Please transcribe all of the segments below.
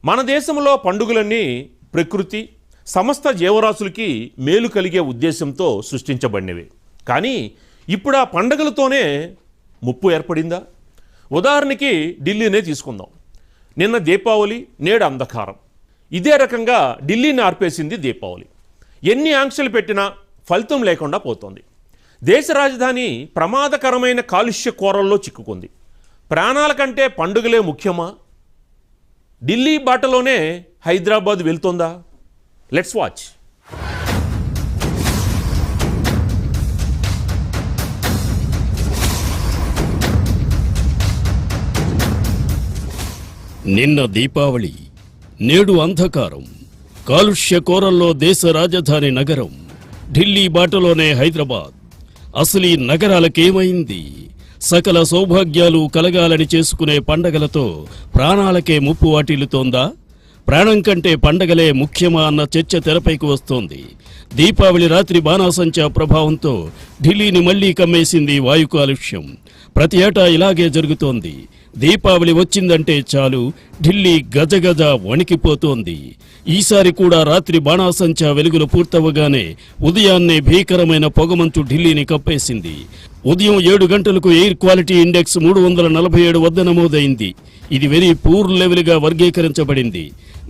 మన దేశంలో పండుగలన్నీ ప్రకృతి సమస్త జీవరాశులకి మేలు కలిగే ఉద్దేశంతో సృష్టించబడినవి. కానీ ఇప్పుడు ఆ పండుగలతోనే ముప్పు ఏర్పడిందా? ఉదాహరణకి ఢిల్లీనే తీసుకుందాం. నిన్న దీపావళి, నేడు అంధకారం. ఇదే రకంగా ఢిల్లీని ఆర్పేసింది దీపావళి. ఎన్ని ఆంక్షలు పెట్టినా ఫలితం లేకుండా పోతుంది. దేశ రాజధాని ప్రమాదకరమైన కాలుష్య కోరల్లో చిక్కుకుంది. ప్రాణాల కంటే పండుగలే ముఖ్యమా? ఢిల్లీ బాటలోనే హైదరాబాద్ వెళ్తుందా? Let's watch. నిన్న దీపావళి, నేడు అంధకారం. కాలుష్య కోరల్లో దేశ రాజధాని నగరం. ఢిల్లీ బాటలోనే హైదరాబాద్. అసలు ఈ నగరాలకేమైంది? సకల సౌభాగ్యాలు కలగాలని చేసుకునే పండగలతో ప్రాణాలకే ముప్పు వాటిల్లుతోందా? ప్రాణం కంటే పండగలే ముఖ్యమా అన్న చర్చ తెరపైకి వస్తోంది. దీపావళి రాత్రి బాణాసంచా ప్రభావంతో ఢిల్లీని మళ్లీ కమ్మేసింది వాయు కాలుష్యం. ప్రతి ఏటా ఇలాగే జరుగుతోంది. దీపావళి వచ్చిందంటే చాలు ఢిల్లీ గజగజ వణికిపోతోంది. ఈసారి కూడా రాత్రి బాణాసంచా వెలుగులు పూర్తవగానే ఉదయాన్నే భీకరమైన పొగమంచు ఢిల్లీని కప్పేసింది. ఉదయం 7 గంటలకు ఎయిర్ క్వాలిటీ ఇండెక్స్ 347 వద్ద నమోదైంది. ఇది వెరీ పూర్ లెవెల్గా వర్గీకరించబడింది.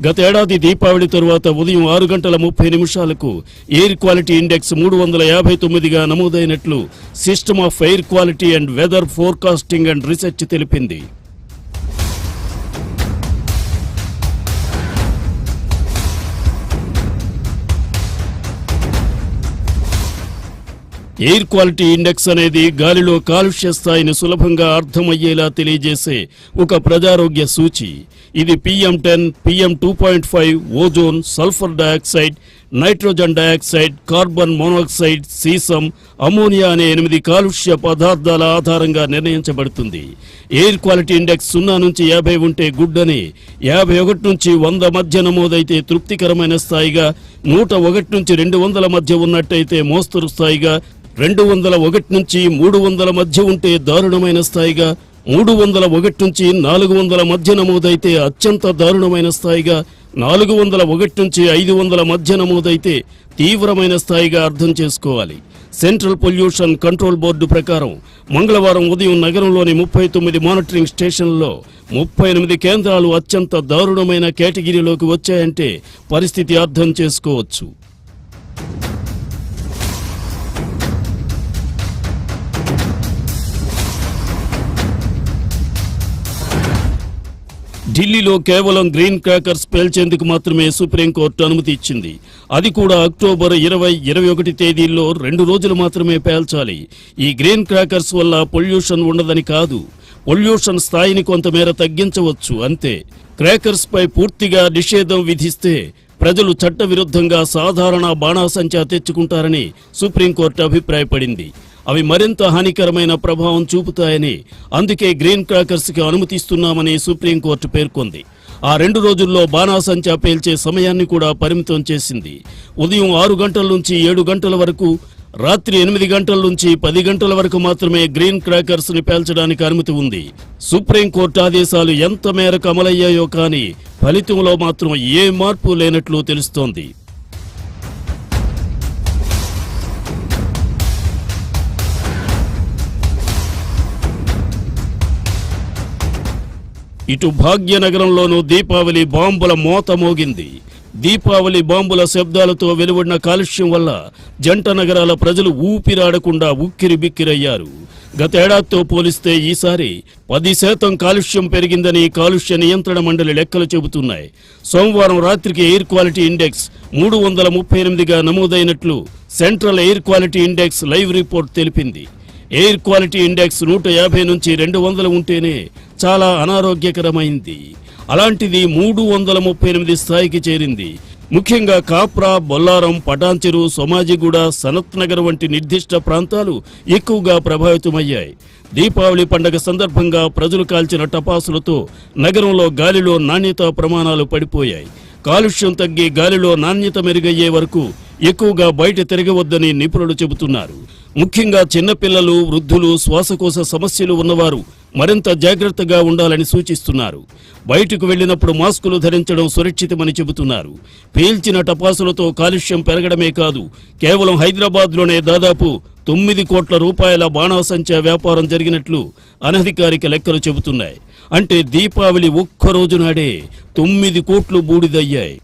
గత ఏడాది దీపావళి తరువాత ఉదయం 6 గంటల 30 నిమిషాలకు ఎయిర్ క్వాలిటీ ఇండెక్స్ 359గా నమోదైనట్లు system of air quality and weather forecasting and research తెలిపింది. ఎయిర్ క్వాలిటీ ఇండెక్స్ అనేది గాలిలో కాలుష్య స్థాయిని సులభంగా అర్థమయ్యేలా తెలియజేసే ఒక ప్రజారోగ్య సూచి. ఇది PM10, PM2.5, ozone, sulphur dioxide, nitrogen dioxide, carbon monoxide, sesame, ammonia అనే 8 కాలుష్య పదార్థాల ఆధారంగా నిర్ణయించబడుతుంది. ఎయిర్ క్వాలిటీ ఇండెక్స్ 0 నుంచి 50 ఉంటే గుడ్ అని, 51 నుంచి 100 మధ్య నమోదైతే తృప్తికరమైన స్థాయిగా, 101 నుంచి 200 మధ్య ఉన్నట్టయితే మోస్తరు స్థాయిగా, 201 నుంచి 300 మధ్య ఉంటే దారుణమైన స్థాయిగా, 301 నుంచి 400 మధ్య నమోదైతే అత్యంత దారుణమైన స్థాయిగా, 401 నుంచి 500 మధ్య నమోదైతే తీవ్రమైన స్థాయిగా అర్థం చేసుకోవాలి. సెంట్రల్ పొల్యూషన్ కంట్రోల్ బోర్డు ప్రకారం మంగళవారం ఉదయం నగరంలోని 39 మానిటరింగ్ స్టేషన్లలో 38 కేంద్రాలు అత్యంత దారుణమైన కేటగిరీలోకి వచ్చాయంటే పరిస్థితి అర్థం చేసుకోవచ్చు. ఢిల్లీలో కేవలం గ్రీన్ క్రాకర్స్ పేల్చేందుకు మాత్రమే సుప్రీంకోర్టు అనుమతి ఇచ్చింది. అది కూడా అక్టోబర్ 20, 21 తేదీల్లో 2 రోజులు మాత్రమే పేల్చాలి. ఈ గ్రీన్ క్రాకర్స్ వల్ల పొల్యూషన్ ఉండదని కాదు, పొల్యూషన్ స్థాయిని కొంతమేర తగ్గించవచ్చు అంతే. క్రాకర్స్ పై పూర్తిగా నిషేధం విధిస్తే ప్రజలు చట్టవిరుద్ధంగా సాధారణ బాణాసంచా తెచ్చుకుంటారని సుప్రీంకోర్టు అభిప్రాయపడింది. అవి మరింత హానికరమైన ప్రభావం చూపుతాయని, అందుకే గ్రీన్ క్రాకర్స్ కి అనుమతిస్తున్నామని సుప్రీంకోర్టు పేర్కొంది. ఆ 2 రోజుల్లో బాణాసంచా పేల్చే సమయాన్ని కూడా పరిమితం చేసింది. ఉదయం 6 గంటల నుంచి 7 గంటల వరకు, రాత్రి 8 గంటల నుంచి 10 గంటల వరకు మాత్రమే గ్రీన్ క్రాకర్స్ ని పేల్చడానికి అనుమతి ఉంది. సుప్రీంకోర్టు ఆదేశాలు ఎంత మేరకు అమలయ్యాయో కానీ ఫలితంలో మాత్రం ఏ మార్పు లేనట్లు తెలుస్తోంది. ఇటు భాగ్యనగరంలోనూ దీపావళి బాంబుల మోత మోగింది. దీపావళి బాంబుల శబ్దాలతో వెలువడిన కాలుష్యం వల్ల జంట నగరాల ప్రజలు ఊపిరాడకుండా ఉక్కిరి బిక్కిరయ్యారు. గతేడాదితో పోలిస్తే ఈసారి 10% కాలుష్యం పెరిగిందని కాలుష్య నియంత్రణ మండలి లెక్కలు చెబుతున్నాయి. సోమవారం రాత్రికి ఎయిర్ క్వాలిటీ ఇండెక్స్ 338గా నమోదైనట్లు central air quality index live report తెలిపింది. ఎయిర్ క్వాలిటీ ఇండెక్స్ 150 నుంచి 200 ఉంటేనే చాలా అనారోగ్యకరమైంది. అలాంటిది 338 స్థాయికి చేరింది. ముఖ్యంగా కాప్రా, బొల్లారం, పటాన్చెరు, సోమాజిగూడ, సనత్ నగర్ వంటి నిర్దిష్ట ప్రాంతాలు ఎక్కువగా ప్రభావితమయ్యాయి. దీపావళి పండగ సందర్భంగా ప్రజలు కాల్చిన టపాసులతో నగరంలో గాలిలో నాణ్యతా ప్రమాణాలు పడిపోయాయి. కాలుష్యం తగ్గి గాలిలో నాణ్యత మెరుగయ్యే వరకు ఎక్కువగా బయట తిరగవద్దని నిపుణులు చెబుతున్నారు. ముఖ్యంగా చిన్నపిల్లలు, వృద్ధులు, శ్వాసకోశ సమస్యలు ఉన్నవారు మరింత జాగ్రత్తగా ఉండాలని సూచిస్తున్నారు. బయటకు వెళ్లినప్పుడు మాస్కులు ధరించడం సురక్షితమని చెబుతున్నారు. పీల్చిన టపాసులతో కాలుష్యం పెరగడమే కాదు, కేవలం హైదరాబాద్లోనే దాదాపు 9 కోట్ల రూపాయల బాణాసంచా వ్యాపారం జరిగినట్లు అనధికారిక లెక్కలు చెబుతున్నాయి. అంటే దీపావళి ఒక్క రోజు నాడే 9 కోట్లు బూడిదయ్యాయి.